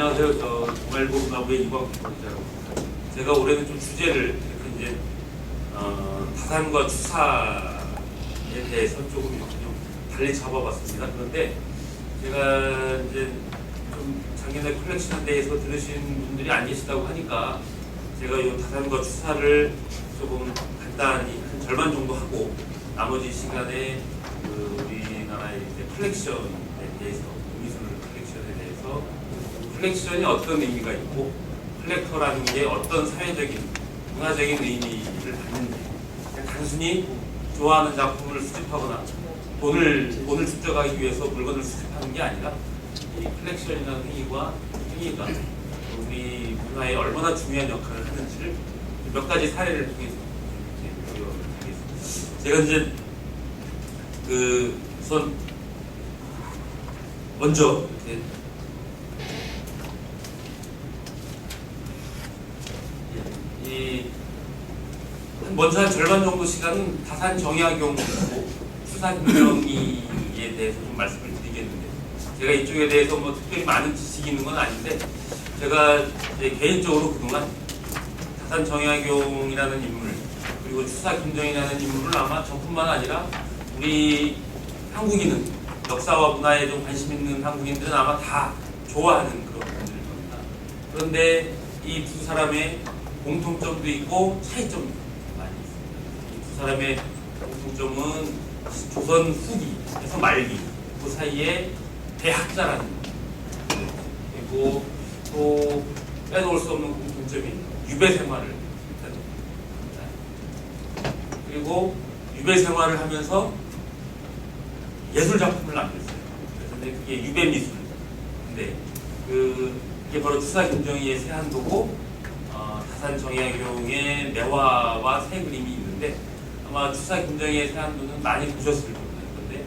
안녕하세요. 저 동아일보 문화부의 이광수 기자라고 합니다. 제가 올해는 좀 주제를 이렇게 이제 다산과 추사에 대해서 조금 이렇게 좀 달리 잡아봤습니다. 그런데 제가 이제 좀 작년에 컬렉션에 대해서 들으신 분들이 안 계시다고 하니까 제가 이 다산과 추사를 조금 간단히 한 절반 정도 하고 나머지 시간에 우리나라의 이제 컬렉션에 대해서 미술 컬렉션에 대해서 컬렉션이 어떤 의미가 있고 컬렉터라는 게 어떤 사회적인 문화적인 의미를 갖는지 단순히 좋아하는 작품을 수집하거나 돈을 축적하기 위해서 물건을 수집하는 게 아니라 이 컬렉션이라는 행위가 우리 문화에 얼마나 중요한 역할을 하는지를 몇 가지 사례를 통해서 보여드리겠습니다. 제가 이제 우선 먼저 먼저 한 절반 정도 시간은 다산 정약용 추사 김정희에 대해서 좀 말씀을 드리겠는데, 제가 이쪽에 대해서 뭐 특별히 많은 지식이 있는 건 아닌데, 제가 개인적으로 그동안 다산 정약용이라는 인물 그리고 추사 김정희라는 인물을 아마 저뿐만 아니라 우리 한국인은, 역사와 문화에 좀 관심 있는 한국인들은 아마 다 좋아하는 그런 분들일 겁니다. 그런데 이 두 사람의 공통점도 있고 차이점도 많이 있습니다. 이 두 사람의 공통점은 조선 후기에서 말기 그 사이에 대학자라는 것, 그리고 또 빼놓을 수 없는 공통점이 유배 생활을 했다는 겁니다. 그리고 유배 생활을 하면서 예술 작품을 남겼어요. 그래서 그게 유배 미술. 근데 이게 바로 추사 김정희의 세한도고, 다산 정약용의 매화와 새 그림이 있는데, 아마 추사 김정희의 세한도는 많이 보셨을 겁니다. 그런데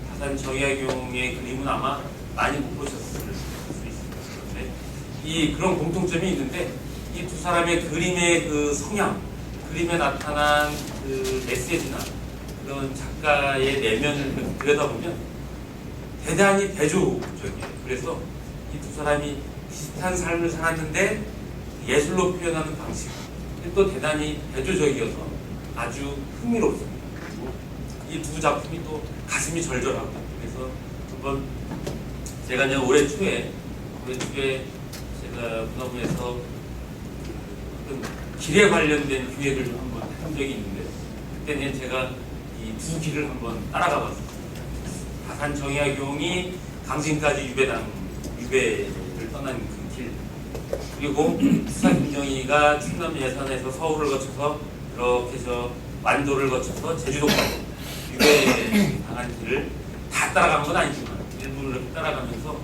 다산 정약용의 그림은 아마 많이 못 보셨을 수 있습니다. 그런데 그런 공통점이 있는데, 이 두 사람의 그림의 그 성향, 그림에 나타난 그 메시지나 그런 작가의 내면을 들여다보면 대단히 대조적이에요. 그래서 이 두 사람이 비슷한 삶을 살았는데 예술로 표현하는 방식이 또 대단히 대조적이어서 아주 흥미롭습니다. 그리고 이 두 작품이 또 가슴이 절절하고, 그래서 한번 제가 이제 올해 초에 제가 문화부에서 어떤 길에 관련된 기획을 좀 한번 한 적이 있는데, 그때는 제가 이 두 길을 한번 따라가 봤습니다. 다산 정약용이 강진까지 유배를 떠난 그 길, 그리고 추사 김정희가 충남 예산에서 서울을 거쳐서 이렇게 저 완도를 거쳐서 제주도까지 유배 당한 길을 다 따라간 건 아니지만 일부를 이렇게 따라가면서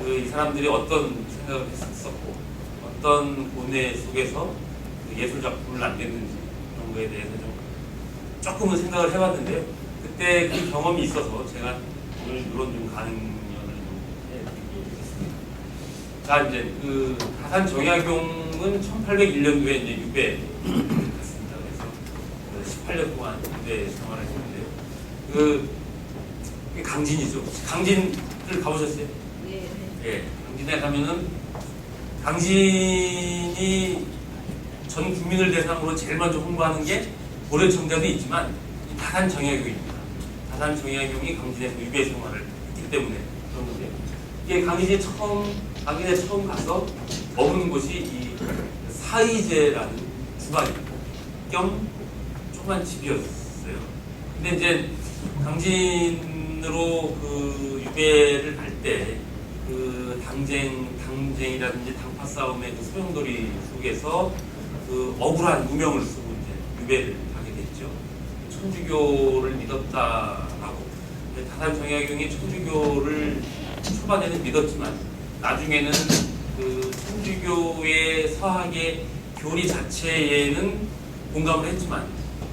이 사람들이 어떤 생각을 했었고 어떤 고뇌 속에서 예술 작품을 남겼는지 그런 거에 대해서 좀 조금은 생각을 해봤는데요. 그때 그 경험이 있어서 제가 오늘 이런 좀 강연을 좀 해드리겠습니다. 자, 이제 다산 정약용은 1801년도에 이제 유배 갔습니다. 그래서 18년 동안 유배 생활을 했는데요. 강진이죠. 강진을 가보셨어요? 네. 예, 강진에 가면은 강진이 전 국민을 대상으로 제일 먼저 홍보하는 게 고려청자도 있지만 다산 정약용입니다. 다산 정약용이 강진에서 유배 생활을 했기 때문에 그런 건데요. 이게 강진에 처음 가서 머무는 곳이 이 사의제라는 주방 겸 조그만 집이었어요. 근데 이제 강진으로 유배를 갈 때 당쟁이라든지 당파 싸움의 소용돌이 속에서 억울한 누명을 쓰고 이제 유배를 가게 됐죠. 천주교를 믿었다라고. 다산 정약용이 천주교를 초반에는 믿었지만 나중에는 천주교의 서학의 교리 자체에는 공감을 했지만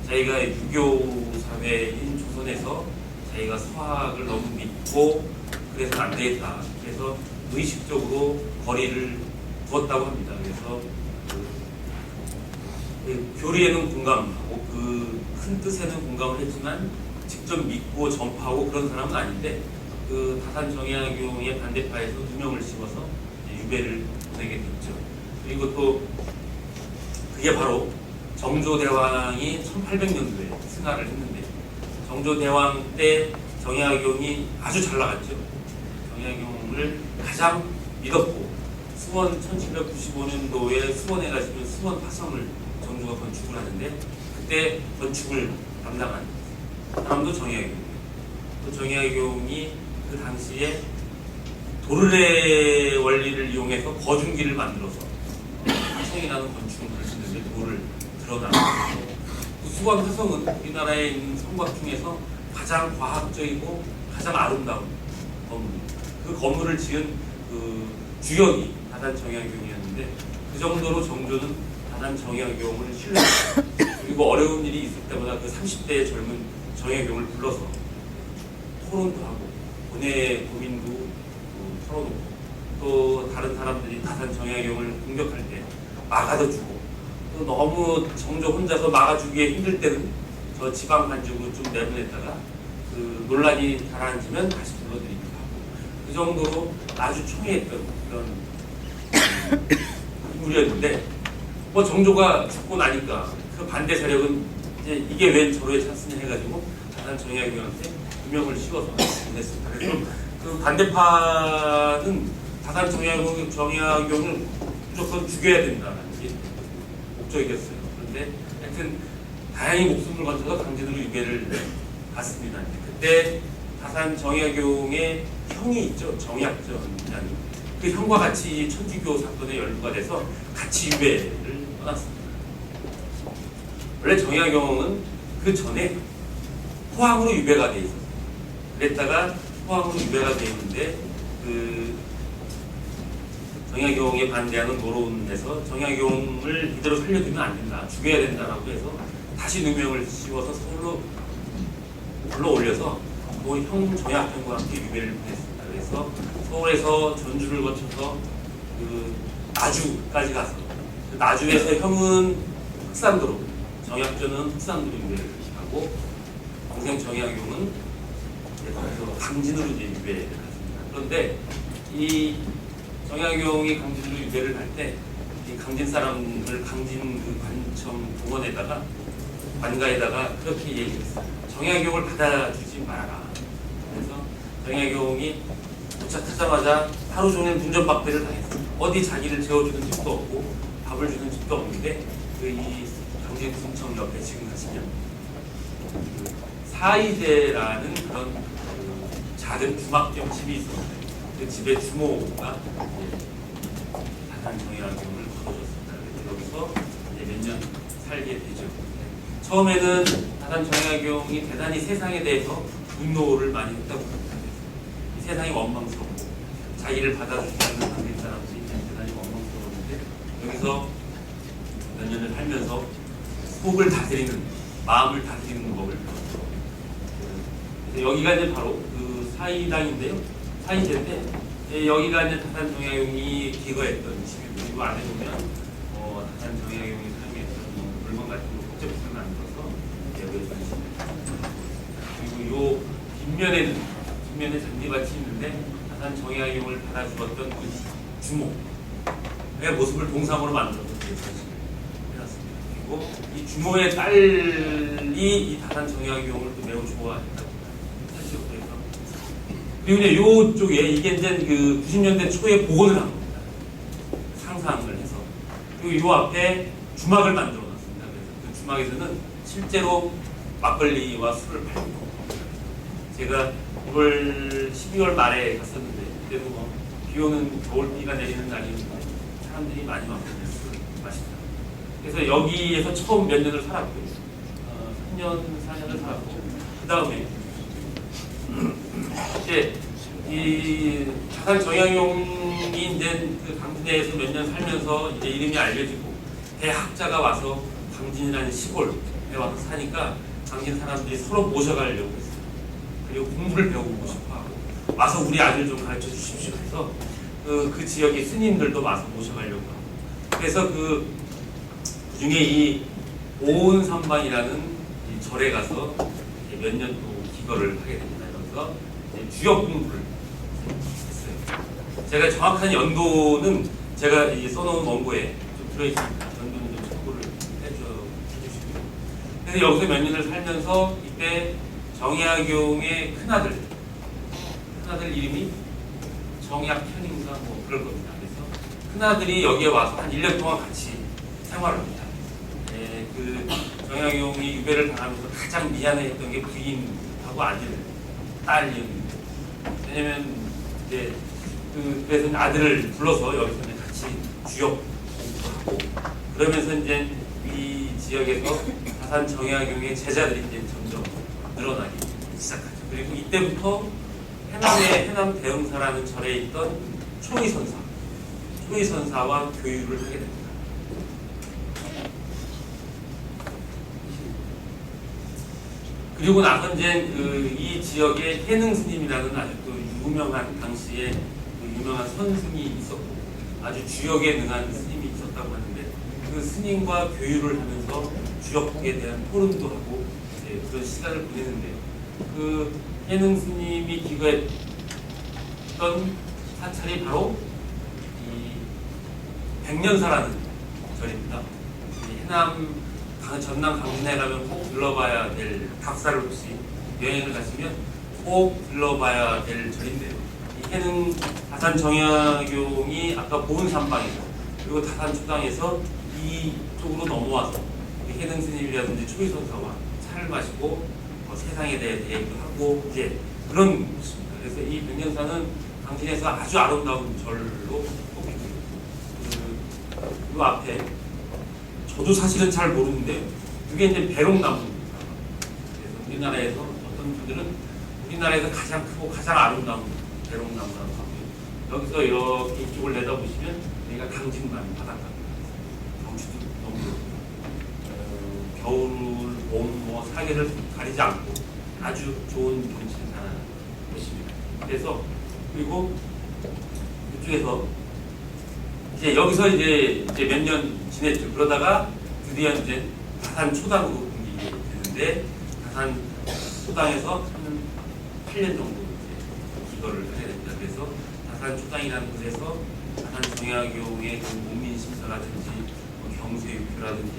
자기가 유교 사회인 조선에서 자기가 서학을 너무 믿고 그래서 안 되겠다. 그래서 의식적으로 거리를 두었다고 합니다. 그래서 교리에는 공감하고 큰 뜻에는 공감을 했지만 직접 믿고 전파하고 그런 사람은 아닌데 다산 정약용의 반대파에서 누명을 씌워서 유배를 보내게 됐죠. 그리고 또 그게 바로 정조대왕이 1800년도에 승하를 했는데 정조대왕 때 정약용이 아주 잘 나갔죠. 정약용을 가장 믿었고 수원 1795년도에 수원에 가시면 수원 화성을 정조가 건축을 하는데 그때 건축을 담당한 사람도 정약용이에요. 또 정약용이 그 당시에 도르래 원리를 이용해서 거중기를 만들어서 화성이라는 건축을 그리시는데 돌을 드러나고 수원 화성은 우리나라에 있는 성곽 중에서 가장 과학적이고 가장 아름다운 건물입니다. 그 건물을 지은 그 주역이 다산 정약용이었는데 그 정도로 정조는 다산 정약용을 신뢰했어요. 그리고 어려운 일이 있을 때마다 그 30대의 젊은 정약용을 불러서 토론도 하고 본의 고민도 털어놓고 또 다른 사람들이 다산 정약용을 공격할 때 막아도 주고 또 너무 정조 혼자서 막아주기에 힘들 때는 저 지방 간직으로 좀 내보냈다가 그 논란이 가라앉으면 다시 불러드리기도 하고 그 정도로 아주 총애했던 그런 인물이었는데 뭐 정조가 죽고 나니까 그 반대 세력은 이제 이게 웬 저로의 찬스냐 해가지고 다산 정약용한테 누명을 씌워서 보냈습니다. 그래서 그 반대파는 다산 정약용을 무조건 죽여야 된다는 게 목적이었어요. 그런데 하여튼 다행히 목숨을 건져서 강제로 유배를 갔습니다. 그때 다산 정약용의 형이 있죠. 정약전이라는 그 형과 같이 천주교 사건에 연루가 돼서 같이 유배를 떠났습니다. 원래 정약용은 그 전에 포항으로 유배가 돼 있었어요. 그랬다가 포항으로 유배가 돼 있는데 그 정약용에 반대하는 노론에서 정약용을 이대로 살려두면 안 된다, 죽여야 된다라고 해서 다시 누명을 씌워서 서울로 불러올려서 또 형 정약형과 함께 유배를 보냈습니다. 그래서 서울에서 전주를 거쳐서 그 나주까지 가서 그 나주에서 형은 흑산도로, 정약전은 흑산도로 유배를 하고 동생 정약용은 거기서 강진으로 이제 유배를 갔습니다. 그런데 이 정약용이 강진으로 유배를 할 때 이 강진 사람을 강진 그 관청 동원에다가 관가에다가 그렇게 얘기했어요. 정약용을 받아주지 말아라. 그래서 정약용이 도착하자마자 하루 종일 문전박대를 당했어요. 어디 자기를 재워주는 집도 없고 밥을 주는 집도 없는데 그 이 강진 군청 옆에 지금 가시면 그 사이대라는 그런 그 작은 주막형 집이 있었는데 그 집의 주모가 다산 정약용을 거둬줬습니다. 그래서 여기서 이제 몇 년 살게 되죠. 처음에는 다산 정약용이 대단히 세상에 대해서 분노를 많이 했다고 합니다. 이 세상이 원망스럽고 자기를 받아주지 않는 한국 사람들이 대단히 원망스러웠는데 여기서 몇 년을 살면서 속을 다스리는, 마음을 다스리는 법을 배웠죠. 그래서 여기가 이제 바로 그 사이당인데요. 사이제인데 여기가 이제 다산 정약용이 기거했던 집이고 이 안에 보면 다산 정약용이 사용했던 물건 같은 거 복제품을 만들어서 여기에 전시를 그리고 요 뒷면에 잔디밭이 있는데 다산 정약용을 받아주었던 그 주모의 모습을 동상으로 만들어서 전시를 해놨습니다. 그리고 이 주모의 딸이 이 다산 정약용을 또 매우 좋아했다고 그리고 이제 요쪽에 이게 이제 그 90년대 초에 복원을 한 겁니다. 상상을 해서. 그리고 요 앞에 주막을 만들어 놨습니다. 그래서 그 주막에서는 실제로 막걸리와 술을 팔고 제가 12월 말에 갔었는데 그때도 뭐 비 오는 겨울비가 내리는 날이었는데 사람들이 많이 와서 술을 마시다. 그래서 여기에서 처음 몇 년을 살았고요. 3년, 4년을 살았고 그 다음에 이제 이 다산 정약용이 이제 그 강진에서 몇 년 살면서 이제 이름이 알려지고 대학자가 와서 강진이라는 시골에 와서 사니까 강진 사람들이 서로 모셔가려고 했어요. 그리고 공부를 배우고 싶어하고 와서 우리 아들 좀 가르쳐 주십시오 해서 그 지역의 스님들도 와서 모셔가려고 하고 그래서 그 중에 이 오은삼반이라는 이 절에 가서 몇 년 또 기거를 하게 됩니다. 주역 공부를 했어요. 제가 정확한 연도는 제가 이 써놓은 원고에 좀 들어있습니다. 연도는 좀 참고를 해주시고요. 그래서 여기서 몇 년을 살면서 이때 정약용의 큰아들 이름이 정약현인가 뭐 그럴 겁니다. 그래서 큰아들이 여기에 와서 한 1년 동안 같이 생활을 합니다. 그 정약용이 유배를 당하면서 가장 미안해했던 게 부인하고 딸이었는데, 왜냐면 이제 그래서 아들을 불러서 여기서 같이 주역 공부하고 그러면서 이제 이 지역에서 다산 정약용의 제자들이 이제 점점 늘어나기 시작하죠. 그리고 이때부터 해남의 해남 대흥사라는 절에 있던 초의선사와 교유를 하게 됩니다. 그리고 나서 이제 이 지역에 해능 스님이라는 아주 또 유명한 당시에 유명한 선승이 있었고 아주 주역에 능한 스님이 있었다고 하는데 그 스님과 교유를 하면서 주역에 대한 토론도 하고 이제 그런 시간을 보내는데요. 그 해능 스님이 기거했던 사찰이 바로 이 백년사라는 절입니다. 이 해남 전남 강진에 가면 꼭 들러봐야 될 닭사를 혹시 여행을 가시면 꼭 들러봐야 될 절인데요. 이 해능 다산 정약용이 아까 보은산방에서 그리고 다산 초당에서 이쪽으로 넘어와서 해능 스님이라든지 초이선사와 차를 마시고 세상에 대해 얘기도 하고 이제 그런 곳입니다. 그래서 이 백년사는 강진에서 아주 아름다운 절로 꼽히고요. 그 앞에 저도 사실은 잘 모르는데 그게 이제 배롱나무입니다. 그래서 우리나라에서 어떤 분들은 우리나라에서 가장 크고 가장 아름다운 배롱나무라고 하고요. 여기서 이렇게 이쪽을 내다보시면 여기가 강진만 바닷가. 경치도 너무 겨울, 봄, 뭐 사계를 가리지 않고 아주 좋은 경치를 나는 곳입니다. 그래서 그리고 이쪽에서 이제 여기서 이제 몇 년 지냈죠. 그러다가 드디어 이제 다산 초당으로 옮기게 되는데 다산 초당에서 한 8년 정도 이제 기거를 하게 됩니다. 그래서 다산 초당이라는 곳에서 다산 정약용의 그 문민심서라든지 뭐 경세육교라든지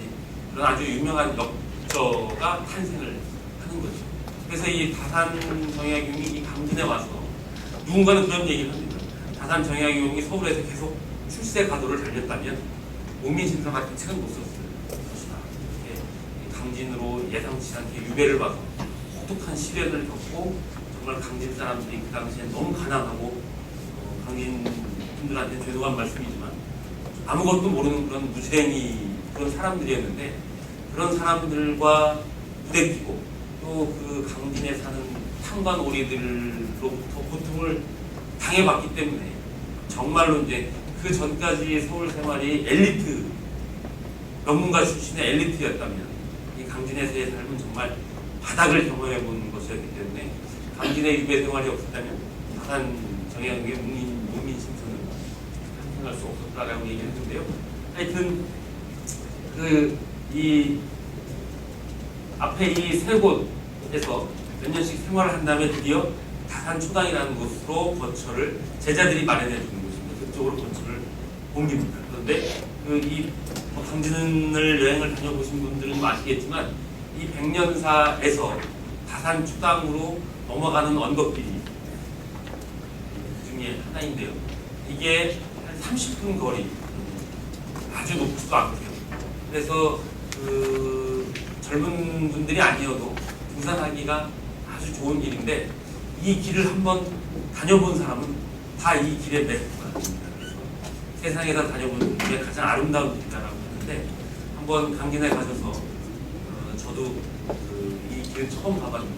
그런 아주 유명한 역저가 탄생을 하는 거죠. 그래서 이 다산 정약용이 이 강진에 와서 누군가는 그런 얘기를 합니다. 다산 정약용이 서울에서 계속 출세 가도를 달렸다면 문민심서 같은 책은 못 썼을 것이다. 강진으로 예상치 않게 유배를 와서 혹독한 시련을 겪고 정말 강진 사람들이 그 당시에 너무 가난하고 강진 분들한테 죄송한 말씀이지만 아무것도 모르는 그런 무생이 그런 사람들이었는데 그런 사람들과 부대끼고 또 그 강진에 사는 탕관오리들로부터 고통을 당해봤기 때문에 정말로 이제 그 전까지 서울 생활이 엘리트, 명문가 출신의 엘리트였다면 이 강진에서의 삶은 정말 바닥을 경험해 본 것이었기 때문에 강진의 유배 생활이 없었다면 다산 정약용의 문민심서는 탄생할 수 없었다라고 얘기를 했는데요. 하여튼 이 앞에 이 세 곳에서 몇 년씩 생활을 한 다음에 드디어 다산 초당이라는 곳으로 거처를 제자들이 마련해 주는 곳입니다. 그쪽으로 거처를 옮깁니다. 그런데 이 강진을 여행을 다녀보신 분들은 아시겠지만 이 백년사에서 다산 초당으로 넘어가는 언덕길이 그 중에 하나인데요. 이게 한 30분 거리, 아주 높지도 않고요. 그래서 젊은 분들이 아니어도 등산하기가 아주 좋은 길인데 이 길을 한번 다녀본 사람은 다 이 길에 매료가 됩니다. 그래서 세상에서 다녀본 길에 가장 아름다운 길이라고 하는데 한번 강진에 가셔서 저도 이 길을 처음 가봤는데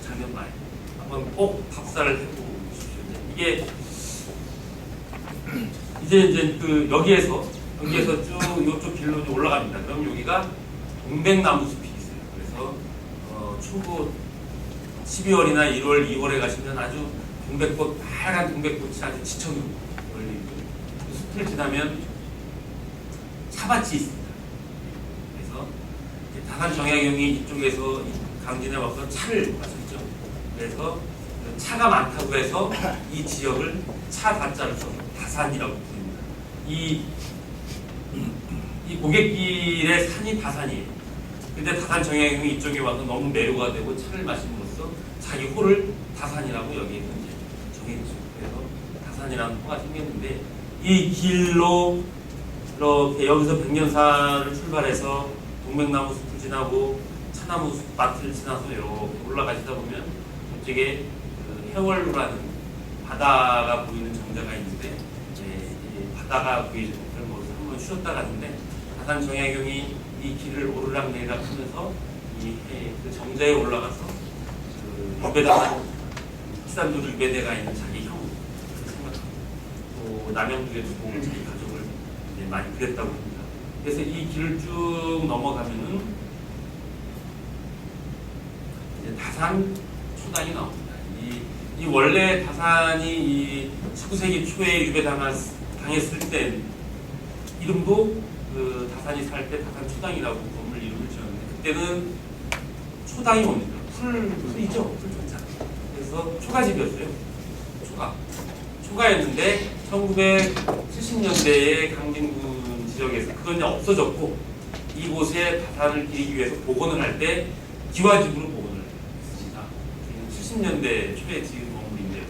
작년 말에 한번 꼭 답사를 해보고 싶으십시오. 이게 이제 여기에서 쭉 이쪽 길로 올라갑니다. 그럼 여기가 동백나무 숲이 있어요. 그래서 초고 12월이나 1월, 2월에 가시면 아주 동백꽃, 빨간 동백꽃이 아주 지천으로 걸리고 그 숲을 지나면 차밭이 있습니다. 그래서 다산 정약용이 이쪽에서 강진에 와서 차를 마셨죠. 그래서 차가 많다고 해서 이 지역을 차 다자를 써서 다산이라고 부릅니다. 이 고갯길의 산이 다산이에요. 근데 다산 정약용이 이쪽에 와서 너무 매료가 되고 차를 마심으로써 자기 호를 다산이라고 여기에서 이제 정했죠. 그래서 다산이라는 호가 생겼는데 이 길로 이렇게 여기서 백년산을 출발해서 동백나무 숲을 지나고 차나무 숲밭을 지나서 이렇게 올라가시다 보면 저쪽에 그 해월루라는 바다가 보이는 정자가 있는데 이 바다가 보이죠. 그런 곳에서 한번 쉬었다 갔는데 다산 정약용이 이 길을 오르락내리락 하면서 그 정자에 올라가서 그 유배당한 키산도르 유배대가 있는 자기 형 생각하고 또 남양주에 두고 자기 가족을 이제 많이 그랬다고 합니다. 그래서 이 길을 쭉 넘어가면은 이제 다산 초당이 나옵니다. 이 원래 다산이 이 19세기 초에 유배당했을 때 이름도 그 다산이 살 때 다산 초당이라고 건물 이름을 지었는데 그때는 초당이 뭡니까? 풀이죠. 풀전자. 그래서 초가집이었어요. 초가였는데 1970년대에 강진군 지역에서 그건 이제 없어졌고 이곳에 다산을 기리기 위해서 복원을 할 때 기와집으로 복원을 했습니다. 70년대 초에 지은 건물인데요.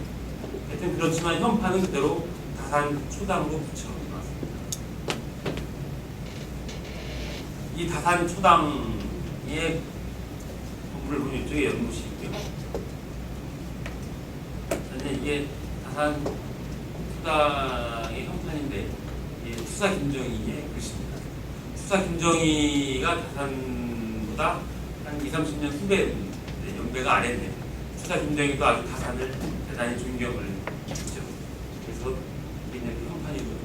하여튼 그렇지만 현판은 그대로 다산 초당으로 붙여. 이 다산 초당의 건물을 보면 이쪽에 연못이 있고요. 현재 이게 다산 초당의 형판인데 추사 김정희의 글씨입니다. 추사 김정희가 다산보다 한 20-30년 후배, 연배가 아래인데 추사 김정희도 아주 다산을 대단히 존경을 했죠. 그래서 이게 그 형판이고요.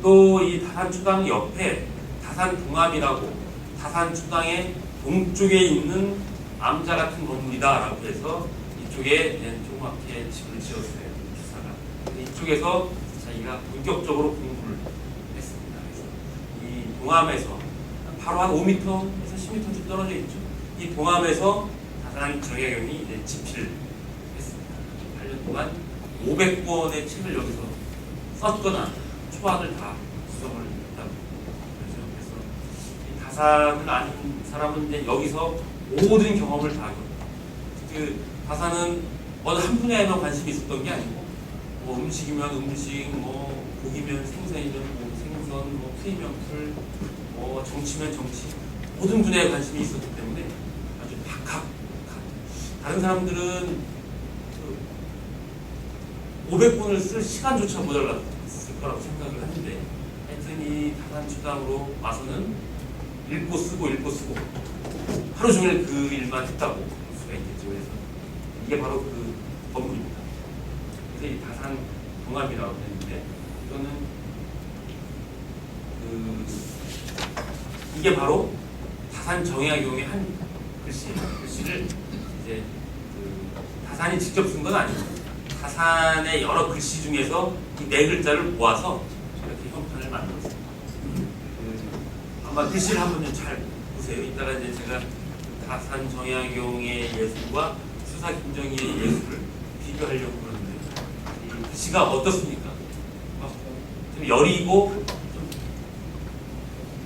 또 이 다산 초당 옆에 다산 동암이라고 다산 초당의 동쪽에 있는 암자 같은 건물이다라고 해서 이쪽에 조그맣게 집을 지었어요. 주사가. 이쪽에서 자기가 본격적으로 공부를 했습니다. 그래서 이 동암에서 바로 한 5m에서 10m쯤 떨어져 있죠. 이 동암에서 다산 정약용이 이제 집필을 했습니다. 8년 동안 500권의 책을 여기서 썼거나 초안을 다 구성을 했다고. 다산을 아는 사람은 이제 여기서 모든 경험을 다 하고 그 다산은 어느 한 분야에만 관심이 있었던 게 아니고 뭐 음식이면 음식, 뭐 고기면 생선이면 뭐 생선, 뭐 풀이면 풀, 뭐 정치면 정치 모든 분야에 관심이 있었기 때문에 아주 박학. 다른 사람들은 500권을 쓸 시간조차 모자랐을 거라고 생각을 하는데 하여튼 이 다산 초당으로 와서는 읽고 쓰고 하루 종일 그 일만 했다고 볼 수가 있겠죠. 그래서 이게 바로 그 건물입니다. 그래서 이 다산 동암이라고 했는데 이거는 이게 바로 다산 정약용의 한 글씨예요. 글씨를 이제 다산이 직접 쓴 건 아니고 다산의 여러 글씨 중에서 이 네 글자를 모아서 이렇게 형편을 만들었습니다. 아마 글씨를 한번 좀 잘 보세요. 이따가 이제 제가 다산 정약용의 예술과 추사 김정희의 예술을 비교하려고 그러는데 이 글씨가 어떻습니까? 좀 여리고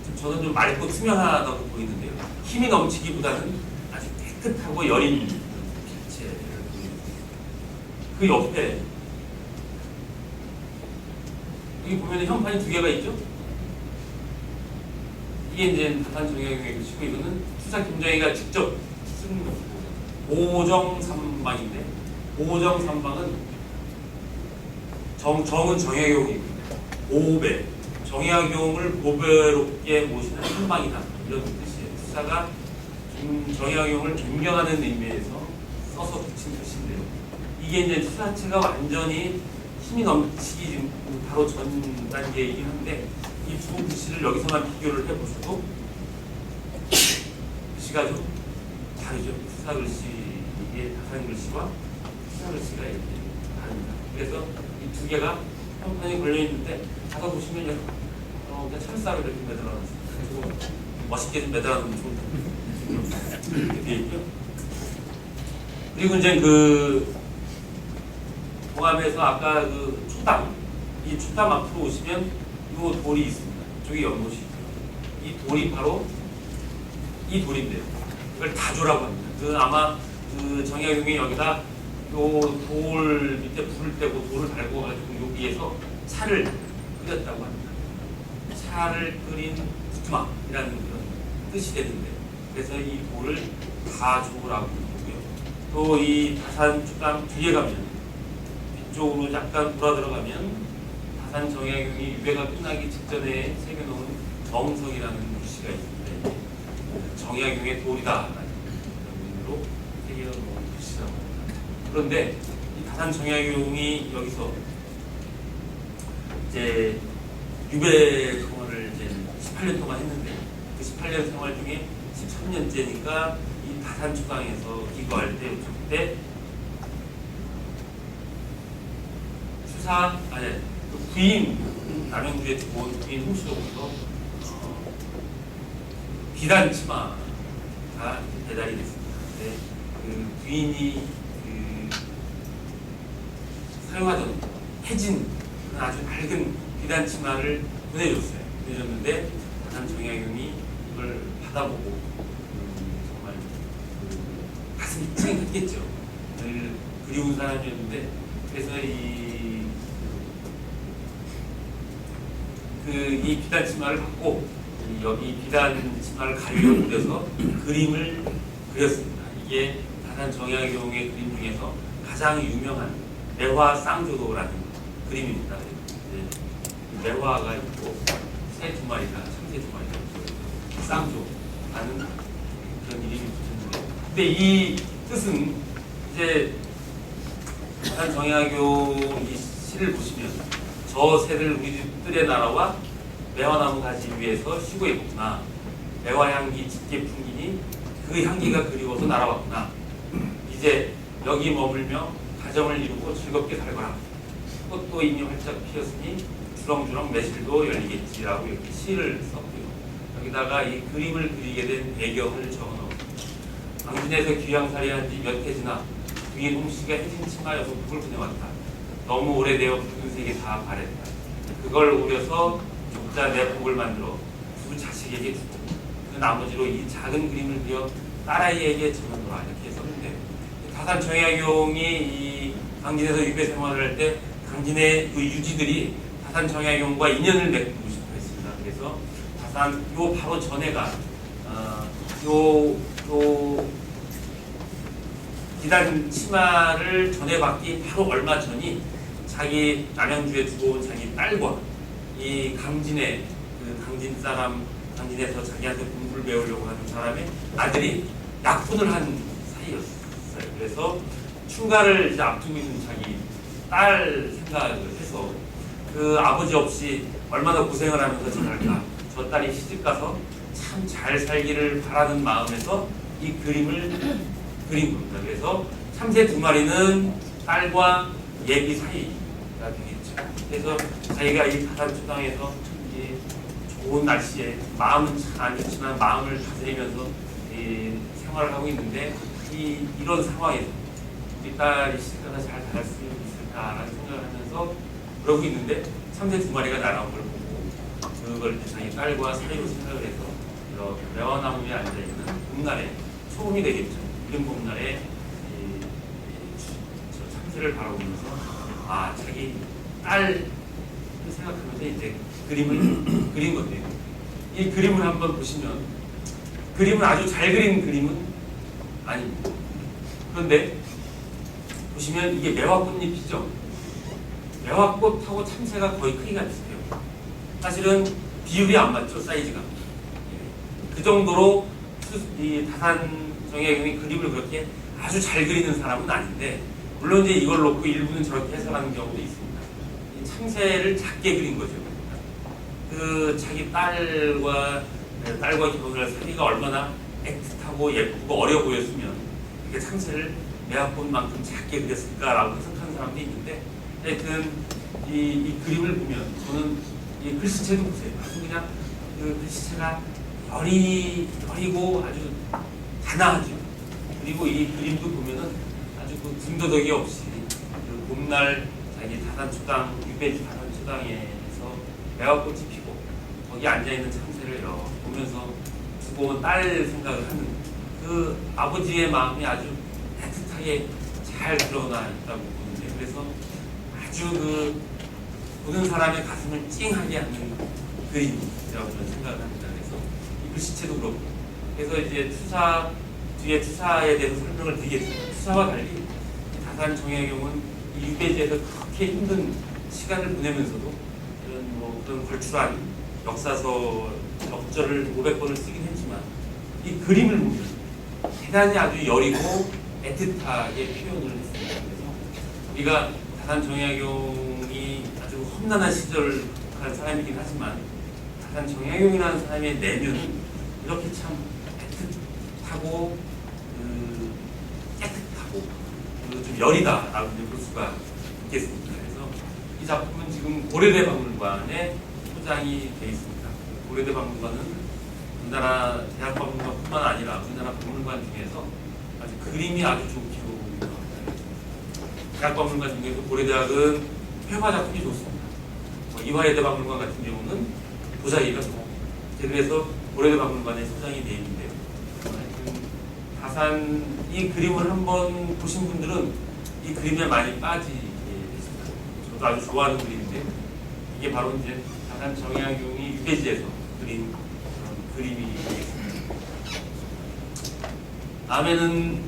좀 저는 좀 맑고 투명하다고 보이는데요. 힘이 넘치기보다는 아주 깨끗하고 여린 빛체를 보입니다. 그 옆에 여기 보면 현판이 두 개가 있죠? 이게 이제 다산 정약용의 글씨고 이거는 추사 김정희가 직접 쓴 오정삼방인데 오정삼방은 정은 정약용이고 오배 정약용을 보배롭게 모시는 한방이다 이런 뜻이에요. 추사가 정약용을 존경하는 의미에서 써서 붙인 글씨인데요. 이게 이제 추사체가 완전히 힘이 넘치기 바로 전 단계이긴 한데 이 두 글씨를 여기서만 비교를 해보셔도 글씨가 좀 다르죠. 추사 글씨, 이게 다산 글씨와 추사 글씨가 이렇게 다릅니다. 그래서 이 두 개가 형판이 걸려있는데 가서 보시면 그냥 철사로 이렇게 매달아놨어요. 멋있게 좀 매달아놓으면 좋은데 이렇게 되어 있고요. 그리고 이제 그 동암에서 아까 그 초당 이 추담 앞으로 오시면 이 돌이 있습니다. 이쪽에 연못이 있고요. 이 돌이 바로 이 돌인데요. 이걸 다조라고 합니다. 아마 정약용이 여기다 요 돌 밑에 불을 떼고 돌을 달고 가지고 여기에서 차를 끓였다고 합니다. 차를 끓인 부뚜막이라는 그런 뜻이 되는데, 그래서 이 돌을 다조라고 부르고요. 또 이 다산 추담 뒤에 가면 뒤쪽으로 약간 돌아 들어가면 다산 정약용이 유배가 끝나기 직전에 새겨놓은 정성이라는 글씨가 있는데, 정약용의 돌이다 라는 의미로 새겨놓은 글씨라고 합니다. 그런데 이 다산 정약용이 여기서 이제 유배 생활을 이제 18년 동안 했는데, 그 18년 생활 중에 13년째니까 이 다산 초당에서 기거할 때 그때 그 부인 남영주에 들어온 부인 홍씨로부터 비단 치마가 배달이 됐습니다. 근데 그 부인이 사용하던 해진 아주 밝은 비단 치마를 보내줬어요. 보내줬는데 다산 정약용이 이걸 받아보고 정말 가슴이 찡했겠죠. 늘 그리운 사람이었는데, 그래서 이 비단 치마를 받고 여기 비단 치마를 가위로 그려서 그림을 그렸습니다. 이게 다산 정약용의 그림 중에서 가장 유명한 매화 쌍조도라는 그림입니다. 매화가 있고 새 두 마리가, 참새 두 마리가 있고 쌍조라는 그런 이름이 붙었는데, 근데 이 뜻은 이제 다산 정약용 이 시를 보시면 저 새를 우리 뜰의 나라와 매화나무 가지 위에서 쉬고 있구나. 매화향기 짙게 풍기니 그 향기가 그리워서 날아왔구나. 이제 여기 머물며 가정을 이루고 즐겁게 살거라. 꽃도 이미 활짝 피었으니 주렁주렁 매실도 열리겠지라고 이렇게 시를 썼고요. 여기다가 이 그림을 그리게 된 배경을 적어놓습니다. 강진에서 귀양살이한 지 몇 해 지나 부인 홍씨가 해진 치마 6폭을 보내왔다. 너무 오래되어 붉은색이 다 바랬다. 그걸 우려서 족자 4폭을 만들어 두 자식에게 주고 그 나머지로 이 작은 그림을 그려 딸아이에게 전하노라. 이렇게 썼는데, 다산 정약용이 이 강진에서 유배 생활을 할 때 강진의 그 유지들이 다산 정약용과 인연을 맺고 싶어 했습니다. 그래서 다산 요 바로 전에가 비단 치마를 전해받기 바로 얼마 전이 자기 남양주에 두고 온 자기 딸과 이 강진의 강진 사람, 강진에서 자기한테 공부를 배우려고 하는 사람의 아들이 약혼을 한 사이였어요. 그래서 춘가를 이제 앞두고 있는 자기 딸 생각을 해서 그 아버지 없이 얼마나 고생을 하면서 지낼까, 저 딸이 시집가서 참 잘 살기를 바라는 마음에서 이 그림을 그린 겁니다. 그래서 참새 두 마리는 딸과 예비 사이가 되겠죠. 그래서 자기가 이 다산 초당에서 좋은 날씨에 마음은 참 안 좋지만 마음을 다스리면서 생활을 하고 있는데, 이런 상황에서 우리 딸이 시집가서 잘 자랄 수 있을까라는 생각을 하면서 그러고 있는데, 참새 두 마리가 날아온 걸 보고 그걸 자기 딸과 사이로 생각을 해서 매화나무에 앉아있는 봄날에 소금이 되겠죠. 이른 봄날에 저 참새를 바라보면서 자기 딸을 생각하면서 이제 그림을 그린 건데요. 이 그림을 한번 보시면 그림은 아주 잘 그린 그림은 아닙니다. 그런데 보시면 이게 매화꽃잎이죠. 매화꽃하고 참새가 거의 크기가 비슷해요. 사실은 비율이 안 맞죠, 사이즈가. 그 정도로 이 다산 정약용이 그림을 그렇게 아주 잘 그리는 사람은 아닌데, 물론 이제 이걸 놓고 일부는 저렇게 해석하는 경우도 있습니다. 이 참새를 작게 그린 거죠. 그 자기 딸과 결혼을 할 사이가 얼마나 애틋하고 예쁘고 어려 보였으면 이렇게 참새를 매화꽃만큼 작게 그렸을까라고 해석하는 사람도 있는데, 하여튼 이 그림을 보면 저는 이 글씨체도 보세요. 아주 그냥 그 글씨체가 여리고 아주 단아하죠. 그리고 이 그림도 보면은 아주 그 군더더기 없이 그 봄날 자기 다산 초당 유배지 다산 초당 소장에서 매화꽃이 피고 거기 앉아있는 참새를 보면서 두고 딸 생각을 하는 그 아버지의 마음이 아주 애틋하게 잘 드러나 있다고 보는데, 그래서 아주 그 보는 사람의 가슴을 찡하게 하는 그림이라고 저는 생각을 합니다. 그래서 이 글씨체도 그렇고, 그래서 이제 뒤에 투사에 대해서 설명을 드리겠습니다. 투사와 달리 다산 정약용은 이 유배지에서 그렇게 힘든 시간을 보내면서도 그런 걸출한 역사서 적절을 500번을 쓰긴 했지만 이 그림을 보면 대단히 아주 여리고 애틋하게 표현을 했습니다. 그래서 우리가 다산 정약용이 아주 험난한 시절을 간 사람이긴 하지만 다산 정약용이라는 사람의 내면은 이렇게 참 애틋하고 깨끗하고 좀 여리다라고 볼 수가 있겠습니다. 그래서 이 작품은 지금 고려대 박물관에 소장이 되어 있습니다. 고려대 박물관은 우리나라 대학박물관뿐만 아니라 우리나라 박물관 중에서 아주 그림이 아주 좋기로 유명합니다. 대학박물관 중에서 고려대학은 회화 작품이 좋습니다. 이화여대 박물관 같은 경우는 도자기가 좋고, 그래서 고려대 박물관에 소장이 되어 있는데요. 다산 이 그림을 한번 보신 분들은 이 그림에 많이 빠지게 되십니다. 저도 아주 좋아하는 그림인데, 이게 바로 이제 다산 정약용이 유배지에서 그린 그런 그림이 되겠습니다. 다음에는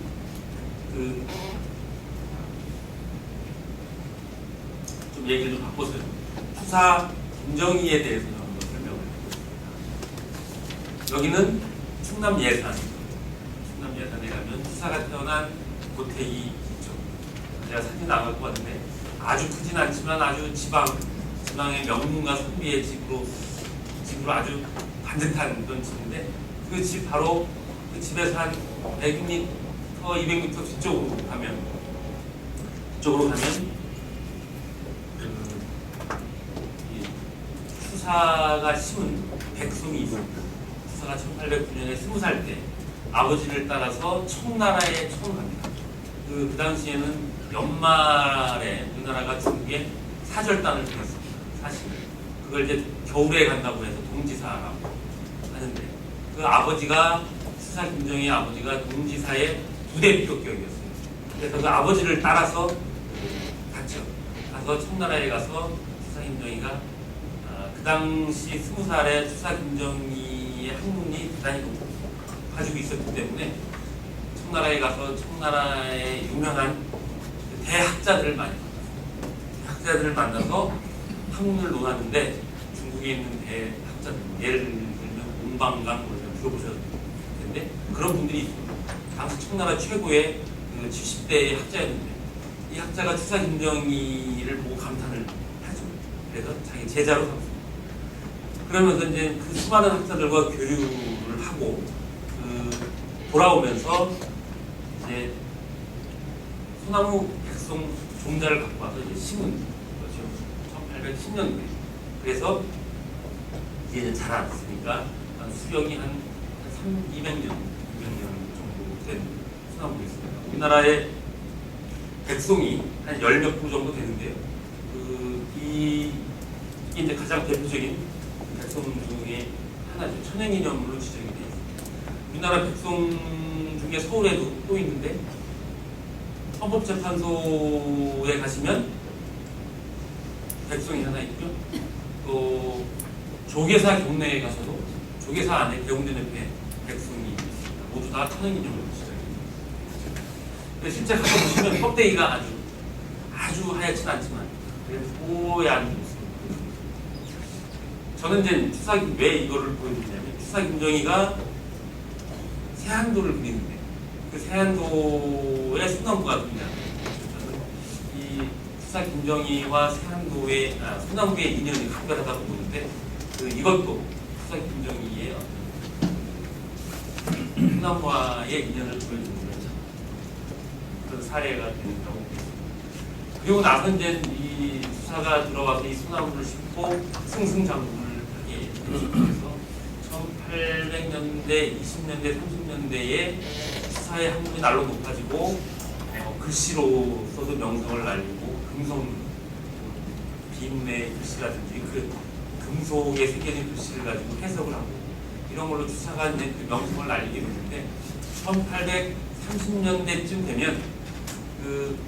좀 얘기를 좀 바꿔서요. 투사 김정희에 대해서 한번 설명을 해보겠습니다. 여기는 충남 예산. 충남 예산에 가면 투사가 태어난 고택이 있죠. 제가 사진 안 갖고 왔는데 아주 크진 않지만 아주 지방의 명문가 선비의 집으로 아주 반듯한 그런 집인데, 그 집 바로 그 집에서 한 100m, 200m 뒤쪽으로 가면 투사가 심은 백송이 있습니다. 투사가 1809년에 20살 때 아버지를 따라서 청나라에 처음 갑니다. 그 당시에는 연말에 우리나라가 중국에 사절단을 보냈습니다. 사실 그걸 이제 겨울에 간다고 해서 동지사라고 하는데, 그 아버지가 투사 김정희의 아버지가 동지사의 부대 비격격이었습니다. 그래서 그 아버지를 따라서 가서 청나라에 가서 투사 김정희가 그 당시 20살에 투사 김정희의 학문이 대단히 가지고 있었기 때문에 청나라에 가서 청나라의 유명한 대학자들을 만나서 학문을 논하는데, 중국에 있는 대학자들, 예를 들면 옹방강 들어보셨을 텐데 그런 분들이 있습니다. 당시 청나라 최고의 70대의 학자였는데, 이 학자가 투사 김정희를 보고 감탄을 하죠. 그래서 자기 제자로 삼습니다. 그러면서 이제 그 수많은 학자들과 교류를 하고 돌아오면서 이제 소나무 백송 종자를 갖고 와서 이제 심은 거죠. 1810년도에. 그래서 이제 자랐으니까 수령이 한 200년 정도 된 소나무가 있습니다. 우리나라의 백송이 한 10몇 부 정도 되는데요. 이게 이제 가장 대표적인 백송 중에 하나죠. 천연기념물로 지정이 되어 있습니다. 우리나라 백송 중에 서울에도 또 있는데, 헌법재판소에 가시면 백송이 하나 있고요. 또 조계사 경내에 가서도 조계사 안에 대웅전 옆에 백송이 있습니다. 모두 다 천연기념물로 지정이 됩니다. 실제 가서 보시면 껍데기가 아주 하얗진 않지만 뽀얀 모습. 저는 이제 왜 이거를 보여드리냐면, 투사 김정희가 세안도를 그리는데 그 세안도의 소나무가 등장합니다. 저는 이 투사 김정희와 소나무의 인연이 각별하다고 보는데, 이것도 투사 김정희의 소나무와의 인연을 보여주는 그런 사례가 된다고 봅니다. 그리고 나서 이제 이 투사가 들어와서 이 소나무를 심고 승승장구를 하게 되면서 1800년대, 20년대, 30년대에 투사의 학문이 날로 높아지고 글씨로서도 명성을 날리고 금성 개인의 글씨라든지 그 금속에 새겨진 글씨를 가지고 해석을 하고 이런 걸로 추사가 이제 그 명성을 날리게 됐는데 1830년대쯤 되면 그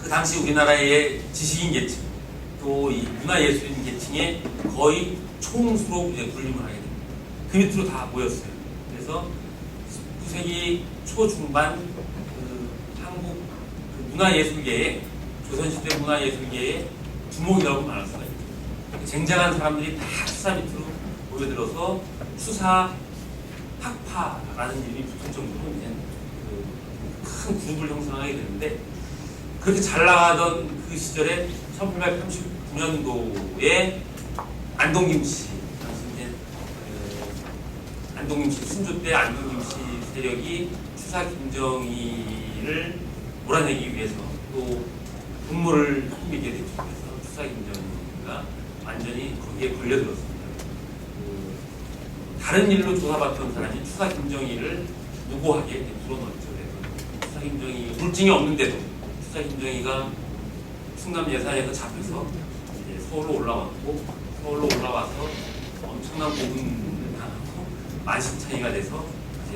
당시 우리나라의 지식인 계층 또 이 문화예술인 계층의 거의 총수로 이제 군림을 하게 됩니다. 그 밑으로 다 모였어요. 그래서 19세기 초중반 그 한국 그 문화예술계에 조선시대 문화예술계의 두목이라고 말할 수가 있죠. 쟁쟁한 사람들이 다 추사 밑으로 모여들어서 추사 학파라는 이름이 붙을 정도로 이제 큰 그룹을 형성하게 되는데 그렇게 잘 나가던 그 시절에 1839년도에 안동김씨 당시 이제 안동김씨 순조 때 안동김씨 세력이 추사 김정희를 몰아내기 위해서 또 분모를 꾸미게 됐죠. 그래서 추사 김정희가 완전히 거기에 걸려들었습니다. 다른 일로 조사받던 사람이 추사 김정희를 무고하게 불어넣었죠. 그래서 추사 김정희 물증이 없는데도 추사 김정희가 충남 예산에서 잡혀서 이제 서울로 올라왔고 서울로 올라와서 엄청난 고문을 당하고 만신창이가 돼서 이제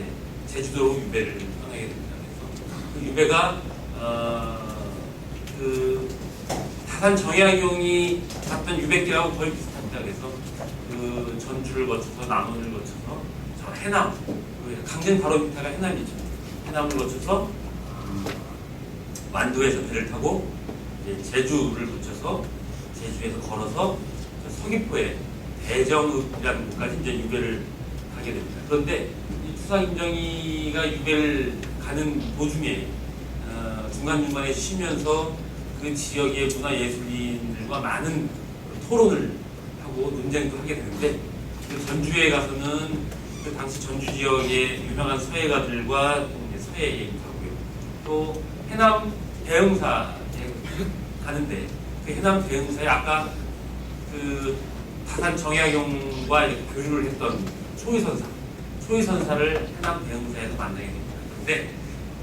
제주도로 유배를 떠나게 됩니다. 그래서 그 유배가 그 다산 정약용이 갔던 유배길하고 거의 비슷합니다. 그래서 그 전주를 거쳐서 남원을 거쳐서 저 해남, 강진 바로 밑에가 해남이죠. 해남을 거쳐서 완도에서 배를 타고 이제 제주를 거쳐서 제주에서 걸어서 서귀포에 대정읍이라는 곳까지 이제 유배를 가게 됩니다. 그런데 이 추사 김정희가 유배를 가는 도중에 중간중간에 쉬면서 그 지역의 문화예술인들과 많은 토론을 하고 논쟁도 하게 되는데 그 전주에 가서는 그 당시 전주 지역의 유명한 서예가들과 서예 얘기도 하고요. 또 해남 대흥사에 가는데 그 해남 대흥사에 아까 그 다산 정약용과 이렇게 교류를 했던 초의선사를 해남 대흥사에서 만나게 됩니다. 그런데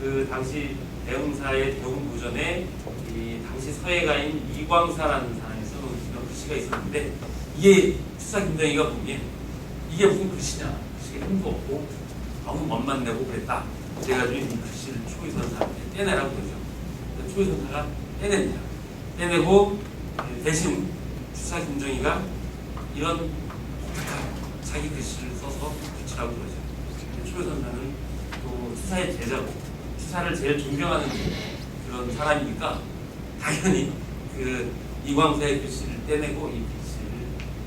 그 당시 대흥사의 대흥부전에 이 당시 서예가인 이광사라는 사람이 써놓은 이런 글씨가 있었는데 이게 추사 김정희가 보기에 이게 무슨 글씨냐, 글씨가 힘도 없고 너무 멋만 내고 그랬다. 그래가지고 이 글씨를 초의선사한테 떼내라고 그러죠. 초의선사가 떼냅니다. 떼내고 대신 추사 김정희가 이런 독특한 자기 글씨를 써서 붙이라고 그러죠. 초의선사는 또 추사의 제자고 추사를 제일 존경하는 그런 사람이니까 당연히 그 이광사의 글씨를 떼내고 이 글씨를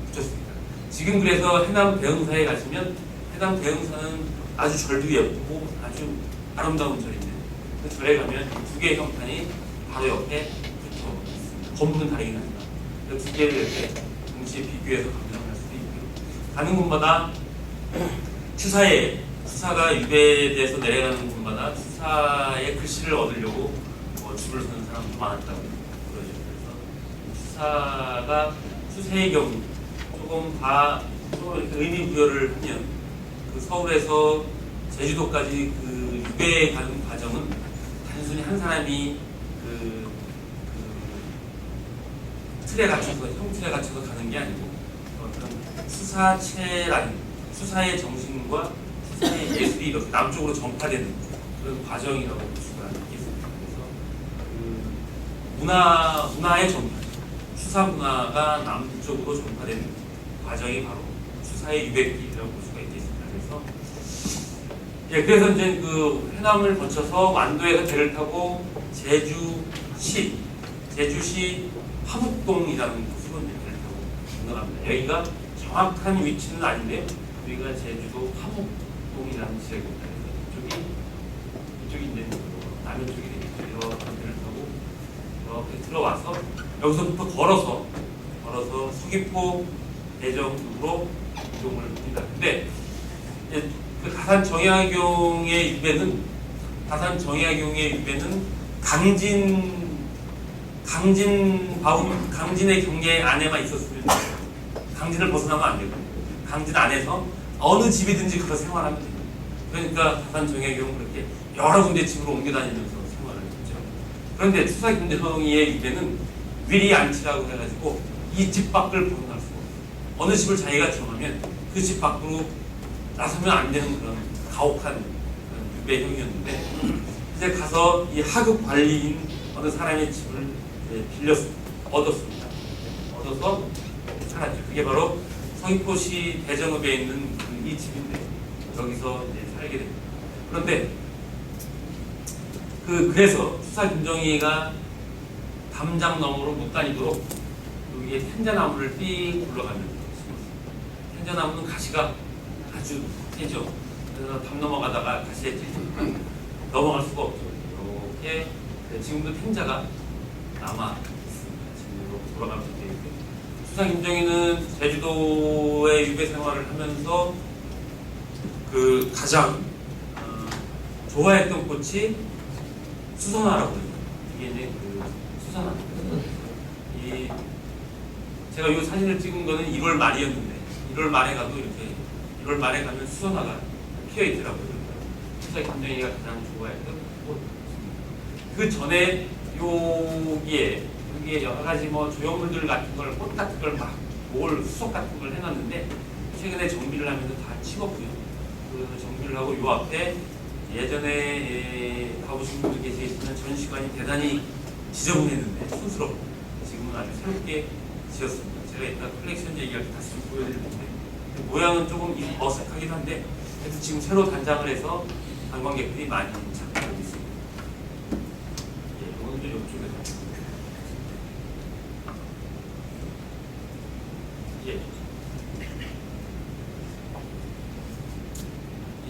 붙였습니다. 지금 그래서 해남 대흥사에 가시면 해남 대흥사는 아주 절도 예쁘고 아주 아름다운 절인데 그 절에 가면 두 개의 형판이 바로 옆에 붙어 있습니다. 건물은 다르긴 합니다. 그 두 개를 이렇게 동시에 비교해서 감상할 수도 있고요. 가는 곳마다 추사가 유배돼서 내려가는 곳마다 추사의 글씨를 얻으려고 줄을 서는 사람도 많았다고 그러죠. 그래서 추사가 추세의 경우 조금 이렇게 의미 부여를 하면 그 서울에서 제주도까지 그 유배에 가는 과정은 단순히 한 사람이 그 틀에 갇혀서 형틀에 갇혀서 가는 게 아니고 어떤 추사체라는 추사의 정신과 추사의 예술이 이렇게 남쪽으로 전파되는 그런 과정이라고 볼 수가 있겠습니다. 그래서 문화의 전파, 추사 문화가 남쪽으로 전파되는 과정이 바로 추사의 유배길이라고 볼 수가 있겠습니다. 그래서 이제 그 해남을 거쳐서 완도에서 배를 타고 제주시 화북동이라는 곳으로 배를 타고 건너갑니다. 여기가 정확한 위치는 아닌데 여기가 제주도 화북동이라는 지역입니다. 이쪽이 이제 남해 쪽이 되겠죠. 이렇게 배를 타고 이렇게 들어와서 여기서부터 걸어서 서귀포 대정읍으로 이동을 합니다. 근데 그 다산 정약용의 유배는 강진의 경계 안에만 있었으면 돼요. 강진을 벗어나면 안 되고 강진 안에서 어느 집이든지 그렇게 생활하면 돼요. 그러니까 다산 정약용은 그렇게 여러 군데 집으로 옮겨 다니면서 생활을 했죠. 그런데 추사 김정희의 유배는 위리 안치라고 해가지고 이 집 밖을 벗어날 수가 없어요. 어느 집을 자기가 정하면 그 집 밖으로 나서면 안 되는 그런 가혹한 그런 유배형이었는데, 이제 가서 이 하급 관리인 어느 사람의 집을 빌렸습니다. 얻었습니다. 얻어서 살았죠. 그게 바로 서귀포시 대정읍에 있는 이 집인데, 여기서 이제 살게 됩니다. 그런데 그래서 수사 김정희가 담장 너머로 못 다니도록 여기에 텐자나무를 삥 굴러가면서 심었습니다. 텐자나무는 가시가 아주 세죠. 그래서 담 넘어가다가 가시에 찔리면 넘어갈 수가 없죠. 이렇게 지금도 텐자가 남아 있습니다. 지금 돌아가면서 되어 있고, 수사 김정희는 제주도의 유배 생활을 하면서 그 가장 좋아했던 꽃이 수선화라고 해요. 이게 이제 그 수선화. 제가 이 사진을 찍은 거는 1월 말이었는데 1월 말에 가도 이렇게 1월 말에 가면 수선화가 피어 있더라고요. 수사 김정희가 가장 좋아했던 꽃. 그 전에 여기에 여러 가지 뭐 조형물들 같은 걸, 꽃 같은 걸 막 뭘 수석 같은 걸 해놨는데 최근에 정비를 하면서 다 치웠고요. 그 정비를 하고 요 앞에 예전에 가보신 분들 계시겠지만 전시관이 대단히 지저분했는데 촌스럽고 지금은 아주 새롭게 지었습니다. 제가 이따 컬렉션 얘기할 때 다시 좀 보여드릴 텐데 모양은 조금 어색하긴 한데 그래서 지금 새로 단장을 해서 관광객들이 많이 찾고 있습니다. 예, 이건 좀 이쪽에서. 예.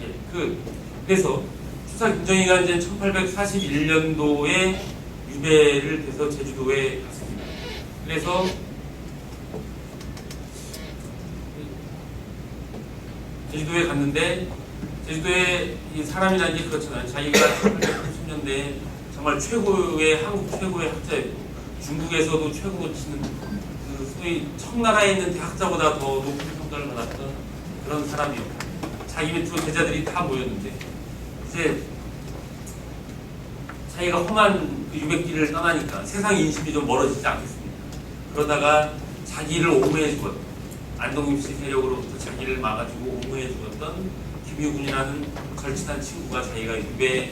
예, 그래서 수사 김정희가 이제 1841년도에 유배를 돼서 제주도에 갔습니다. 그래서 제주도에 갔는데 제주도에 이 사람이라는 게 그렇잖아요. 자기가 1880년대에 정말 최고의 한국 최고의 학자였고 중국에서도 최고 치는 그 소위 청나라에 있는 대학자보다 더 높은 평가를 받았던 그런 사람이었고 자기 밑으로 제자들이 다 모였는데 이제 자기가 험한 그 유배길을 떠나니까 세상 인심이 좀 멀어지지 않겠습니까? 그러다가 자기를 옹호해 죽었던 안동입시 세력으로부터 자기를 막아주고 옹호해 죽었던 김유군이라는 절친한 친구가 자기가 유배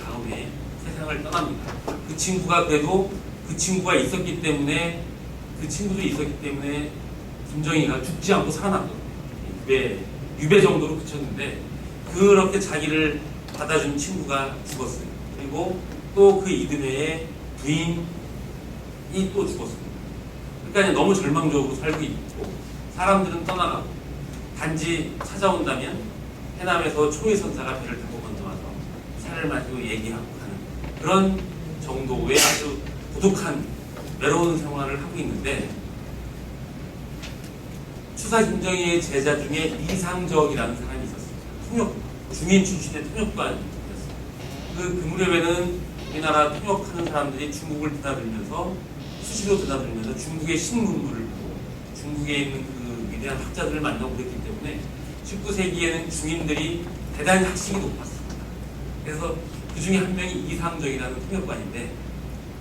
다음에 세상을 떠납니다. 그 친구가 그래도 그 친구가 있었기 때문에 그 친구도 있었기 때문에 김정희가 죽지 않고 살아났거든요. 유배 정도로 그쳤는데 그렇게 자기를 받아준 친구가 죽었어요. 그리고 또 그 이듬해에 부인이 또 죽었습니다. 그러니까 너무 절망적으로 살고 있고 사람들은 떠나가고 단지 찾아온다면 해남에서 초위선사가 배를 타고 건너와서 차를 마시고 얘기하고 하는 그런 정도의 아주 고독한 외로운 생활을 하고 있는데 수사 김정희의 제자 중에 이상적이라는 사람이 있었습니다. 통역 중인 출신의 통역관이었습니다. 그 무렵에는 우리나라 통역하는 사람들이 중국을 드나들면서 수시로 드나들면서 중국의 신문물을 보고 중국에 있는 그 위대한 학자들을 만나고 그랬기 때문에 19세기에는 중인들이 대단히 학식이 높았습니다. 그래서 그 중에 한 명이 이상적이라는 통역관인데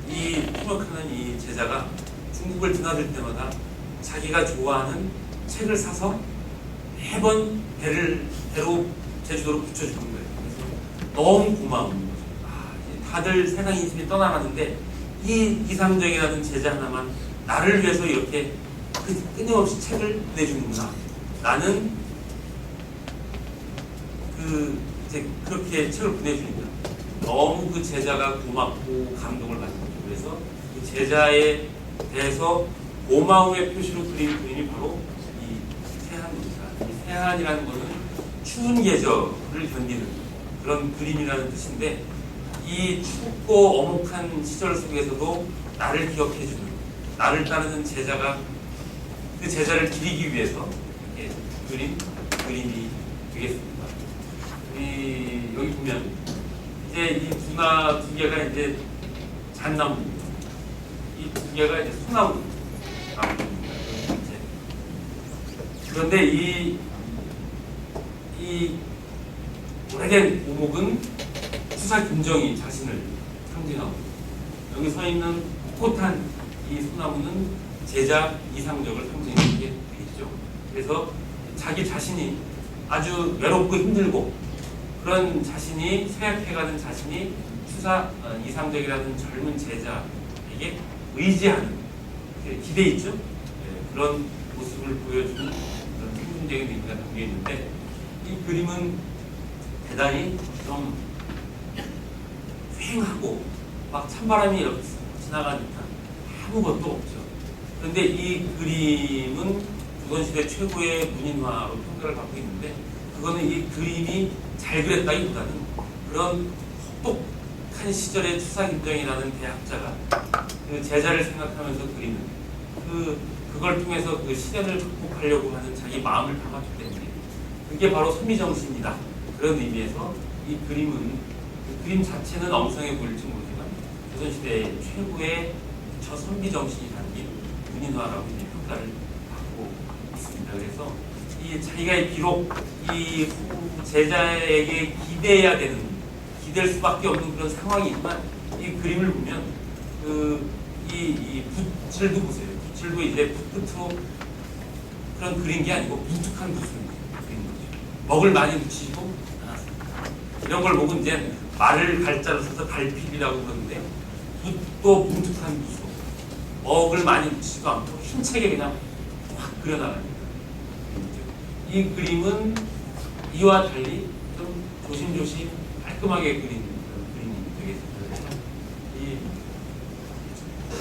이 통역하는 이 제자가 중국을 드나들 때마다 자기가 좋아하는 책을 사서 매번 배로 제주도로 붙여주는 거예요. 그래서 너무 고마운 거죠. 다들 세상 인심이 떠나가는데 이 이상적이라는 제자 하나만 나를 위해서 이렇게 끊임없이 책을 내주는구나. 나는 이제 그렇게 책을 보내주니까 너무 그 제자가 고맙고 감동을 받는 거죠. 그래서 그 제자에 대해서 고마움의 표시로 그린 그림이 바로 이 세한입니다. 이 세한이라는 것은 추운 계절을 견디는 그런 그림이라는 뜻인데 이 춥고 어목한 시절 속에서도 나를 기억해주는 나를 따르는 제자가 그 제자를 기리기 위해서 이렇게 그린 그림이 되겠습니다. 여기 보면 이제 이 두 개가 이제 잣나무입니다. 이 두 개가 이제 소나무입니다. 그런데 이 오래된 오목은 수사 김정희 자신을 상징하고 여기 서 있는 꼿꼿한 이 소나무는 제자 이상적을 상징하게 되겠죠. 그래서 자기 자신이 아주 외롭고 힘들고 그런 자신이 쇠약해가는 자신이 이상적이라는 젊은 제자에게 의지하는 기대 있죠. 그런 모습을 보여주는 그런 상징적인 의미가 담겨 있는데 이 그림은 대단히 좀 휑하고 막 찬바람이 이렇게 지나가니까 아무것도 없죠. 그런데 이 그림은 조선시대 최고의 문인화로 평가를 받고 있는데 그거는 이 그림이 잘 그렸다기보다는 그런 혹독한 시절의 추사김정이라는 대학자가 그 제자를 생각하면서 그리는 그걸 통해서 그 시련을 극복하려고 하는 자기 마음을 담았기 때문에 그게 바로 선미정신이다. 그런 의미에서 이 그림은 그 그림 자체는 엉성해 보일지 모르지만 조선시대 최고의 저 선비정신이 담긴 문인화라고 평가를 받고 있습니다. 그래서 이 자기가 비록 이 제자에게 기댈 수밖에 없는 그런 상황이지만 이 그림을 보면 이 붓질도 보세요. 붓질도 이제 붓끝으로 그런 그린 게 아니고 뭉툭한 붓을 그린 거죠. 먹을 많이 묻히지도 않았습니다. 이런 걸 보고 이제 말을 갈자로 써서 갈필이라고 그러는데 붓도 뭉툭한 붓으로 먹을 많이 묻히지도 않고 힘차게 그냥 확 그려나갑니다. 이 그림은 이와 달리 좀 조심조심 깔끔하게 그린 그림이 되겠습니다. 이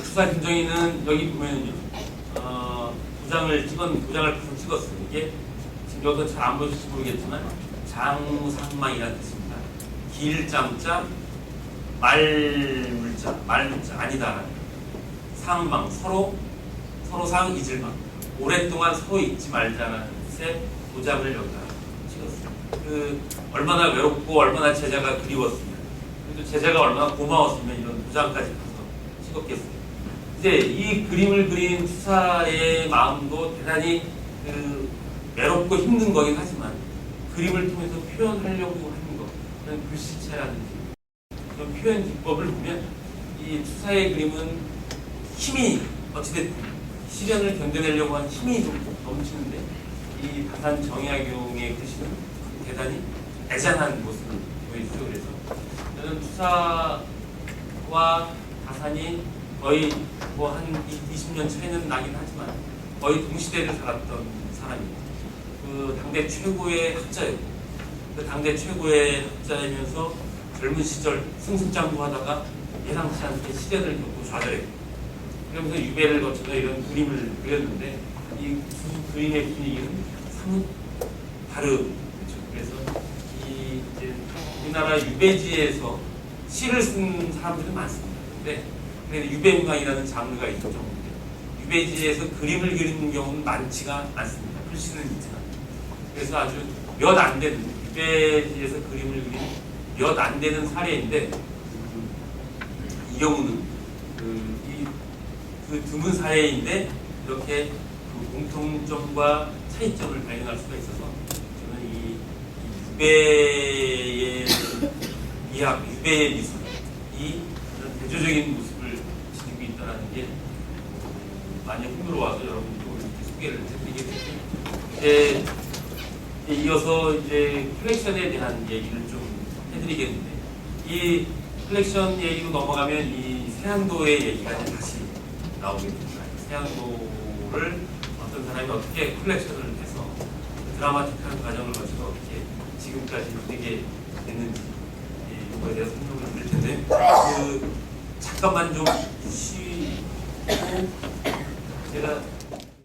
추사 김정희는 여기 보면요, 도장을 찍었어요. 이게 지금 여기서 잘 안 보실지 모르겠지만 장상망이라는 뜻입니다. 길장자 말물자 아니다. 상망 서로상 잊을망 오랫동안 서로 잊지 말자라는 뜻의 도장을 여기다 찍었어요. 얼마나 외롭고 얼마나 제자가 그리웠으면 그리고 제자가 얼마나 고마웠으면 이런 도장까지 가서 찍었겠어요. 이제 이 그림을 그린 추사의 마음도 대단히 외롭고 힘든 거긴 하지만 그림을 통해서 표현하려고 하는 것, 그런 글씨체라든지 그런 표현 기법을 보면 이 추사의 그림은 힘이 어찌됐든 시련을 견뎌내려고 한 힘이 좀 넘치는데 이 다산 정약용의 글씨는 대단히 애잔한 모습을 보여주죠. 그래서 저는 추사와 다산이 거의 뭐 한 20년 차이는 나긴 하지만 거의 동시대를 살았던 사람입니다. 그 당대 최고의 학자였고 그 당대 최고의 학자이면서 젊은 시절 승승장구하다가 예상치 않게 시련을 겪고 좌절했고 그러면서 유배를 거쳐서 이런 그림을 그렸는데 이 두 그림의 분위기는 사뭇 다르죠. 그래서 이제 우리나라 유배지에서 시를 쓴 사람들은 많습니다. 근데 유배문학이라는 장르가 있죠. 유배지에서 그림을 그리는 경우는 많지가 않습니다. 글씨는 있지만. 그래서 아주 몇 안 되는 유배지에서 그림을 그리는 몇 안 되는 사례인데 이 경우는 그 드문 사례인데 이렇게 그 공통점과 차이점을 발견할 수가 있어서 저는 이 유배의 미학, 유배의 미술, 이 대조적인 모습을 지니고 있다는 게 많이 흥미로워서 여러분도 이렇게 소개를 해드리게 되고 이어서 이제 컬렉션에 대한 얘기를 좀 해드리겠는데 이 컬렉션 얘기로 넘어가면 이 세안도의 얘기가 이제 다시 나오게 됩니다. 세안도를 어떤 사람이 어떻게 컬렉션을 해서 드라마틱한 과정을 거쳐서 어떻게 지금까지 되게 됐는지 이거에 대해서 설명을 드릴 텐데 잠깐만 좀 쉬고 제가